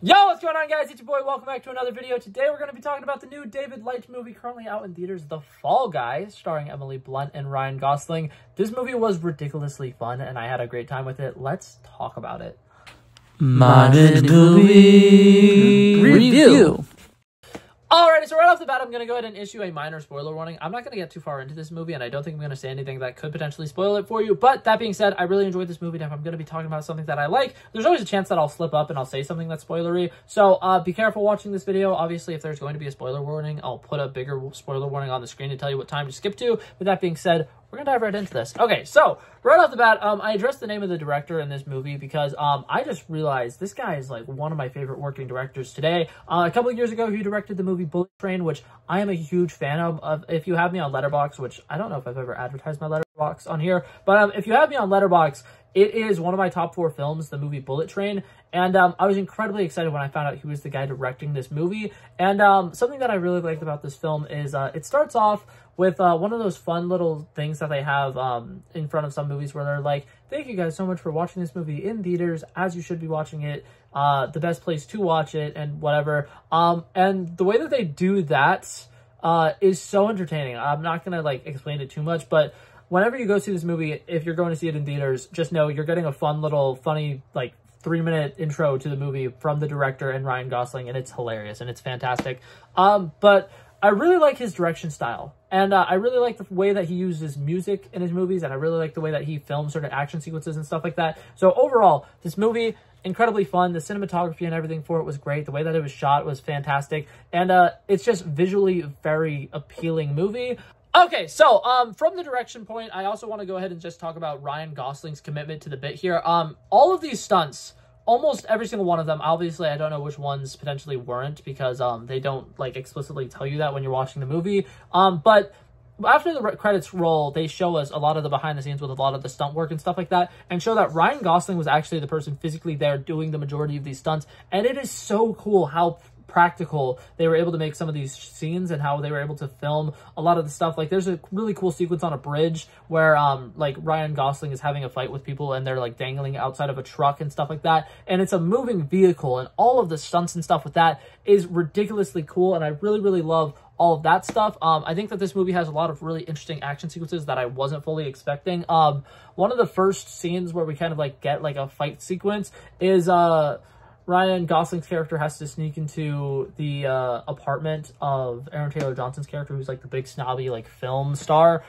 Yo, what's going on, guys? It's your boy. Welcome back to another video. Today we're going to be talking about the new David Leitch movie currently out in theaters, The Fall Guy, starring Emily Blunt and Ryan Gosling. This movie was ridiculously fun, and I had a great time with it. Let's talk about it. Modern Movie Review. Alrighty, so right off the bat, I'm going to go ahead and issue a minor spoiler warning. I'm not going to get too far into this movie, and I don't think I'm going to say anything that could potentially spoil it for you. But that being said, I really enjoyed this movie, and if I'm going to be talking about something that I like, there's always a chance that I'll slip up and I'll say something that's spoilery. So be careful watching this video. Obviously, if there's going to be a spoiler warning, I'll put a bigger spoiler warning on the screen to tell you what time to skip to. With that being said, we're going to dive right into this. Okay, so right off the bat, I addressed the name of the director in this movie because I just realized this guy is like one of my favorite working directors today. A couple of years ago, he directed the movie Bullet Train, which I am a huge fan of. If you have me on Letterboxd, which I don't know if I've ever advertised my Letterboxd on here, but if you have me on Letterboxd, it is one of my top 4 films, the movie Bullet Train, and I was incredibly excited when I found out he was the guy directing this movie. And something that I really liked about this film is it starts off with one of those fun little things that they have in front of some movies where they're like, thank you guys so much for watching this movie in theaters, as you should be watching it, the best place to watch it, and whatever. And the way that they do that is so entertaining. I'm not going to like explain it too much, but whenever you go see this movie, if you're going to see it in theaters, just know you're getting a fun little funny like 3-minute intro to the movie from the director and Ryan Gosling, and it's hilarious and it's fantastic. But I really like his direction style, and I really like the way that he uses music in his movies, and I really like the way that he films certain action sequences and stuff like that. So overall, this movie, incredibly fun. The cinematography and everything for it was great. The way that it was shot was fantastic, and it's just visually a very appealing movie. Okay, so from the direction point, I also want to go ahead and just talk about Ryan Gosling's commitment to the bit here. All of these stunts, almost every single one of them, obviously I don't know which ones potentially weren't because they don't like explicitly tell you that when you're watching the movie. But after the credits roll, they show us a lot of the behind the scenes with a lot of the stunt work and stuff like that, and show that Ryan Gosling was actually the person physically there doing the majority of these stunts. And it is so cool how practical they were able to make some of these scenes and how they were able to film a lot of the stuff. Like there's a really cool sequence on a bridge where like Ryan Gosling is having a fight with people and they're like dangling outside of a truck and stuff like that, and it's a moving vehicle, and all of the stunts and stuff with that is ridiculously cool, and I really love all of that stuff. I think that this movie has a lot of really interesting action sequences that I wasn't fully expecting. One of the first scenes where we kind of like get like a fight sequence is Ryan Gosling's character has to sneak into the apartment of Aaron Taylor Johnson's character, who's like the big snobby like film star.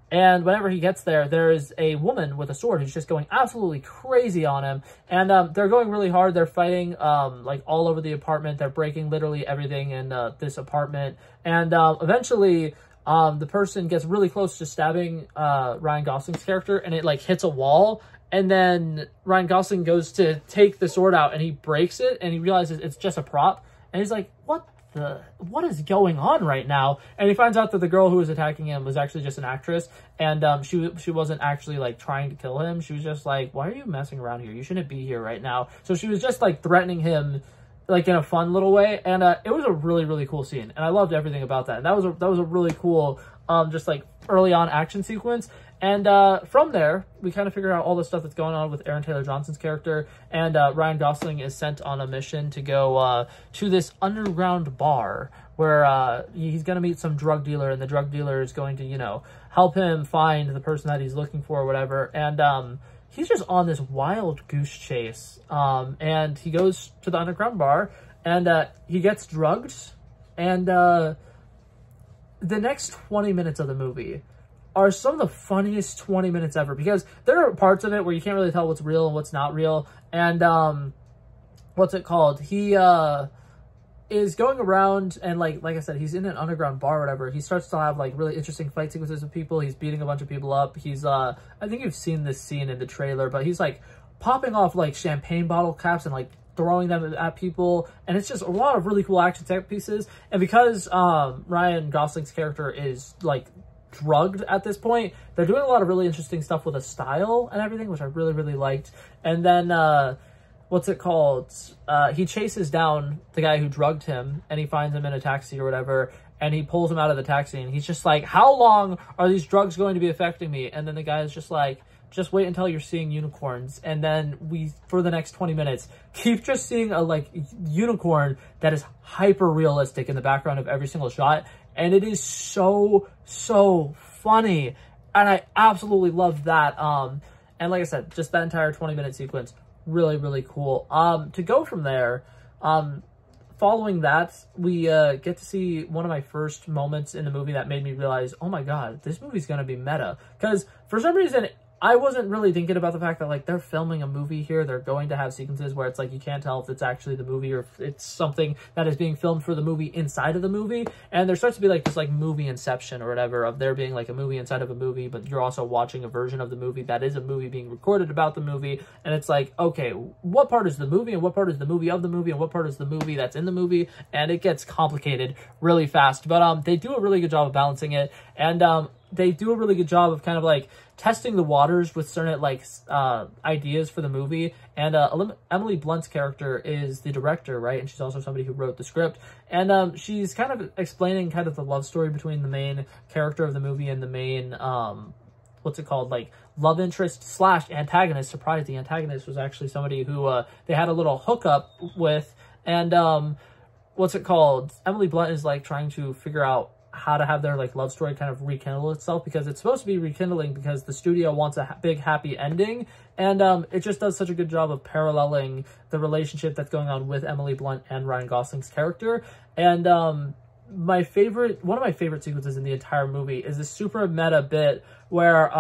And whenever he gets there, there is a woman with a sword who's just going absolutely crazy on him. And they're going really hard. They're fighting like all over the apartment. They're breaking literally everything in this apartment. And eventually the person gets really close to stabbing Ryan Gosling's character, and it like hits a wall. And then Ryan Gosling goes to take the sword out, and he breaks it, and he realizes it's just a prop. And he's like, what is going on right now? And he finds out that the girl who was attacking him was actually just an actress, and she wasn't actually like trying to kill him. She was just like, why are you messing around here? You shouldn't be here right now. So she was just like threatening him like in a fun little way, and it was a really cool scene, and I loved everything about that. And that was a really cool just like early on action sequence. And from there, we kind of figure out all the stuff that's going on with Aaron Taylor Johnson's character, and Ryan Gosling is sent on a mission to go to this underground bar where he's going to meet some drug dealer, and the drug dealer is going to, you know, help him find the person that he's looking for or whatever. And he's just on this wild goose chase, and he goes to the underground bar, and he gets drugged, and the next 20 minutes of the movie are some of the funniest 20 minutes ever, because there are parts of it where you can't really tell what's real and what's not real. And what's it called? He is going around, and like I said, he's in an underground bar or whatever. He starts to have like really interesting fight sequences with people. He's beating a bunch of people up. He's I think you've seen this scene in the trailer, but he's like popping off like champagne bottle caps and like throwing them at people, and it's just a lot of really cool action set pieces. And because Ryan Gosling's character is like drugged at this point, they're doing a lot of really interesting stuff with a style and everything, which I really liked. And then what's it called, he chases down the guy who drugged him, and he finds him in a taxi or whatever, and he pulls him out of the taxi, and he's just like, how long are these drugs going to be affecting me? And then the guy is just like, just wait until you're seeing unicorns. And then we, for the next 20 minutes, keep just seeing a like unicorn that is hyper realistic in the background of every single shot. And it is so funny. And I absolutely loved that. And like I said, just that entire 20-minute sequence, really cool. To go from there, following that, we get to see one of my first moments in the movie that made me realize, oh my god, this movie's gonna be meta. Because for some reason, I wasn't really thinking about the fact that, like, they're filming a movie here. They're going to have sequences where it's like you can't tell if it's actually the movie or if it's something that is being filmed for the movie inside of the movie. And there starts to be like this like movie inception or whatever of there being like a movie inside of a movie, but you're also watching a version of the movie that is a movie being recorded about the movie. And it's like, okay, what part is the movie and what part is the movie of the movie and what part is the movie that's in the movie? And it gets complicated really fast. But they do a really good job of balancing it. And they do a really good job of kind of like testing the waters with certain like ideas for the movie. And Emily Blunt's character is the director, right? And she's also somebody who wrote the script. And she's kind of explaining kind of the love story between the main character of the movie and the main what's it called, like love interest slash antagonist. Surprise, the antagonist was actually somebody who they had a little hookup with. And what's it called, Emily Blunt is like trying to figure out how to have their like love story kind of rekindle itself, because it's supposed to be rekindling because the studio wants a big happy ending. And it just does such a good job of paralleling the relationship that's going on with Emily Blunt and Ryan Gosling's character. And one of my favorite sequences in the entire movie is this super meta bit where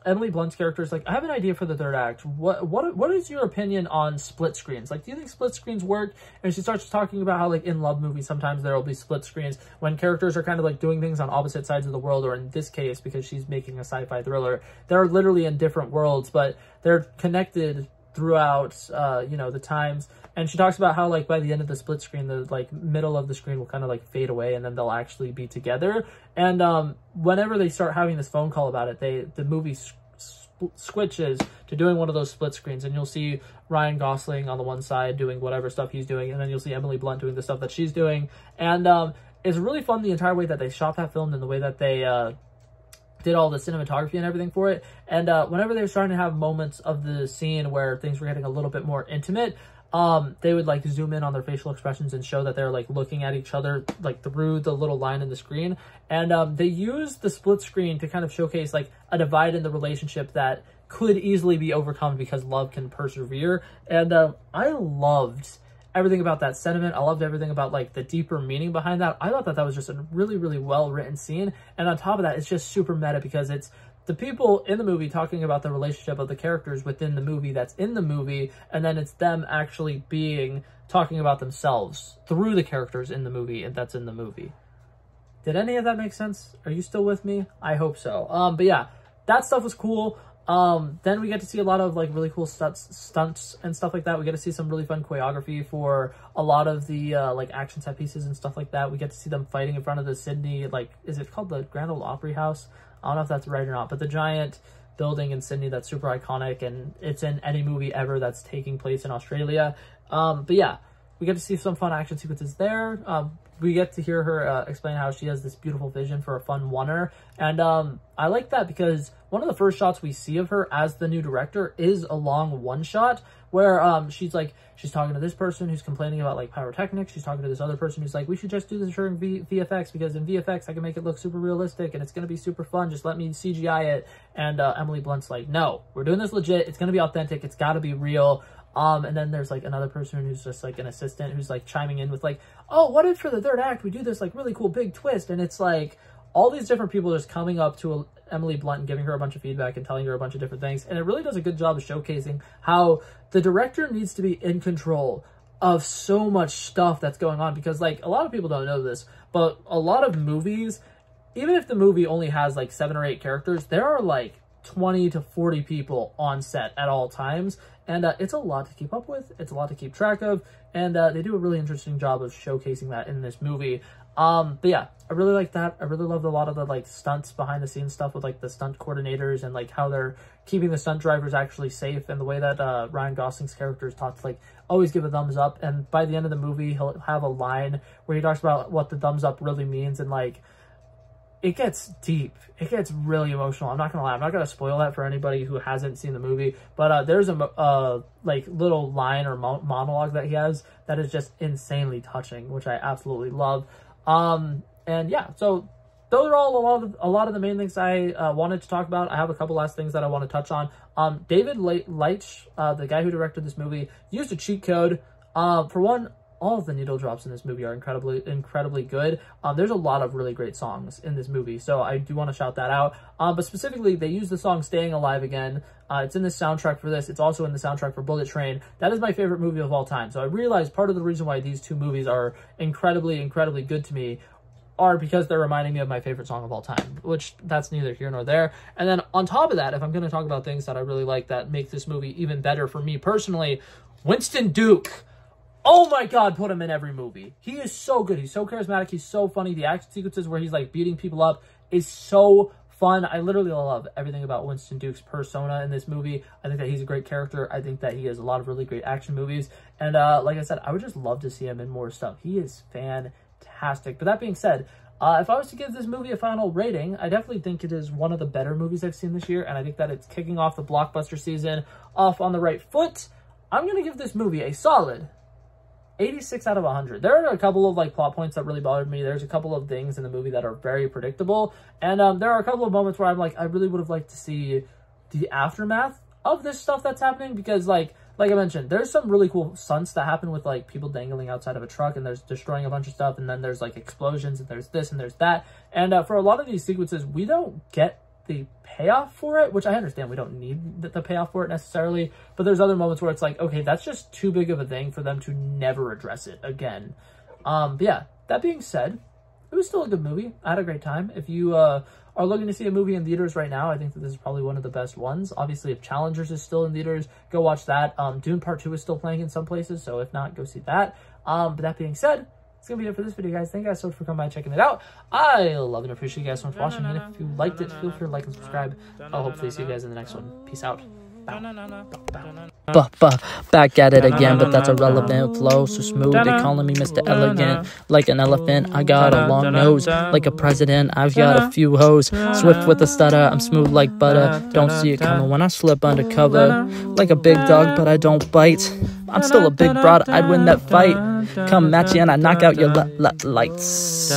Emily Blunt's character is like, I have an idea for the third act. What is your opinion on split screens? Like, do you think split screens work? And she starts talking about how, like, in love movies, sometimes there will be split screens when characters are kind of, like, doing things on opposite sides of the world, or in this case, because she's making a sci-fi thriller, they're literally in different worlds, but they're connected throughout, you know, the times. And she talks about how, like, by the end of the split screen, the, like, middle of the screen will kind of, like, fade away, and then they'll actually be together. And whenever they start having this phone call about it, the movie switches to doing one of those split screens, and you'll see Ryan Gosling on the one side doing whatever stuff he's doing, and then you'll see Emily Blunt doing the stuff that she's doing. And it's really fun the entire way that they shot that film and the way that they did all the cinematography and everything for it. And whenever they were starting to have moments of the scene where things were getting a little bit more intimate, they would like zoom in on their facial expressions and show that they're like looking at each other like through the little line in the screen. And they use the split screen to kind of showcase like a divide in the relationship that could easily be overcome because love can persevere. And I loved everything about that sentiment. I loved everything about like the deeper meaning behind that. I thought that was just a really well written scene. And on top of that, it's just super meta because it's the people in the movie talking about the relationship of the characters within the movie that's in the movie, and then it's them actually talking about themselves through the characters in the movie and that's in the movie. Did any of that make sense? Are you still with me? I hope so. But yeah, that stuff was cool. Then we get to see a lot of like really cool stunts and stuff like that. We get to see some really fun choreography for a lot of the like action set pieces and stuff like that. We get to see them fighting in front of the Sydney, like, is it called the Grand Ole Opry House? I don't know if that's right or not, but the giant building in Sydney that's super iconic, and it's in any movie ever that's taking place in Australia. But yeah, we get to see some fun action sequences there. We get to hear her explain how she has this beautiful vision for a fun oneer. And I like that because one of the first shots we see of her as the new director is a long one shot where she's talking to this person who's complaining about like pyrotechnics. She's talking to this other person who's like, we should just do this during VFX because in VFX I can make it look super realistic and it's going to be super fun. Just let me CGI it. And Emily Blunt's like, no, we're doing this legit. It's going to be authentic. It's got to be real. And then there's like another person who's just like an assistant who's like chiming in with like, oh, what if for the third act we do this like really cool big twist? And it's like all these different people just coming up to Emily Blunt and giving her a bunch of feedback and telling her a bunch of different things. And it really does a good job of showcasing how the director needs to be in control of so much stuff that's going on, because like a lot of people don't know this, but a lot of movies, even if the movie only has like 7 or 8 characters, there are like 20 to 40 people on set at all times. And it's a lot to keep up with. It's a lot to keep track of. And they do a really interesting job of showcasing that in this movie. But yeah, I really like that. I really loved a lot of the like stunts behind the scenes stuff with like the stunt coordinators and like how they're keeping the stunt drivers actually safe, and the way that Ryan Gosling's character is taught to like always give a thumbs up. And by the end of the movie, he'll have a line where he talks about what the thumbs up really means, and like it gets deep. It gets really emotional. I'm not gonna lie. I'm not gonna spoil that for anybody who hasn't seen the movie. But there's a like little line or monologue that he has that is just insanely touching, which I absolutely love. And yeah, so those are all a lot of the main things I wanted to talk about. I have a couple last things that I want to touch on. David Leitch, the guy who directed this movie, used a cheat code. For one, all of the needle drops in this movie are incredibly good. There's a lot of really great songs in this movie, so I do want to shout that out. But specifically, they use the song Staying Alive Again. It's in the soundtrack for this. It's also in the soundtrack for Bullet Train. That is my favorite movie of all time. So I realized part of the reason why these two movies are incredibly good to me are because they're reminding me of my favorite song of all time, which that's neither here nor there. And then on top of that, if I'm going to talk about things that I really like that make this movie even better for me personally, Winston Duke. Oh my God, put him in every movie. He is so good. He's so charismatic. He's so funny. The action sequences where he's like beating people up is so fun. I literally love everything about Winston Duke's persona in this movie. I think that he's a great character. I think that he has a lot of really great action movies. And like I said, I would just love to see him in more stuff. He is fantastic. But that being said, if I was to give this movie a final rating, I definitely think it is one of the better movies I've seen this year. And I think that it's kicking off the blockbuster season off on the right foot. I'm going to give this movie a solid 86 out of 100. There are a couple of like plot points that really bothered me. There's a couple of things in the movie that are very predictable. And there are a couple of moments where I'm like, I really would have liked to see the aftermath of this stuff that's happening. Because like I mentioned, there's some really cool stunts that happen with like people dangling outside of a truck and there's destroying a bunch of stuff. And then there's like explosions and there's this and there's that. And for a lot of these sequences, we don't get the payoff for it, which I understand we don't need the payoff for it necessarily, but there's other moments where it's like, okay, that's just too big of a thing for them to never address it again. But yeah, that being said, it was still a good movie. I had a great time. If you are looking to see a movie in theaters right now, I think that this is probably one of the best ones. Obviously, if Challengers is still in theaters, go watch that. Dune Part 2 is still playing in some places, so if not, go see that. But that being said, that's going to be it for this video, guys. Thank you guys so much for coming by and checking it out. I love and appreciate you guys so much for watching. And if you liked it, feel free to like and subscribe. I'll hopefully see you guys in the next one. Peace out. Back at it again, but that's a relevant flow. So smooth, they calling me Mr. Elegant. Like an elephant, I got a long nose. Like a president, I've got a few hoes. Swift with a stutter, I'm smooth like butter. Don't see it coming when I slip undercover. Like a big dog, but I don't bite. I'm still a big broad, I'd win that fight. Come match you and I knock out your lights.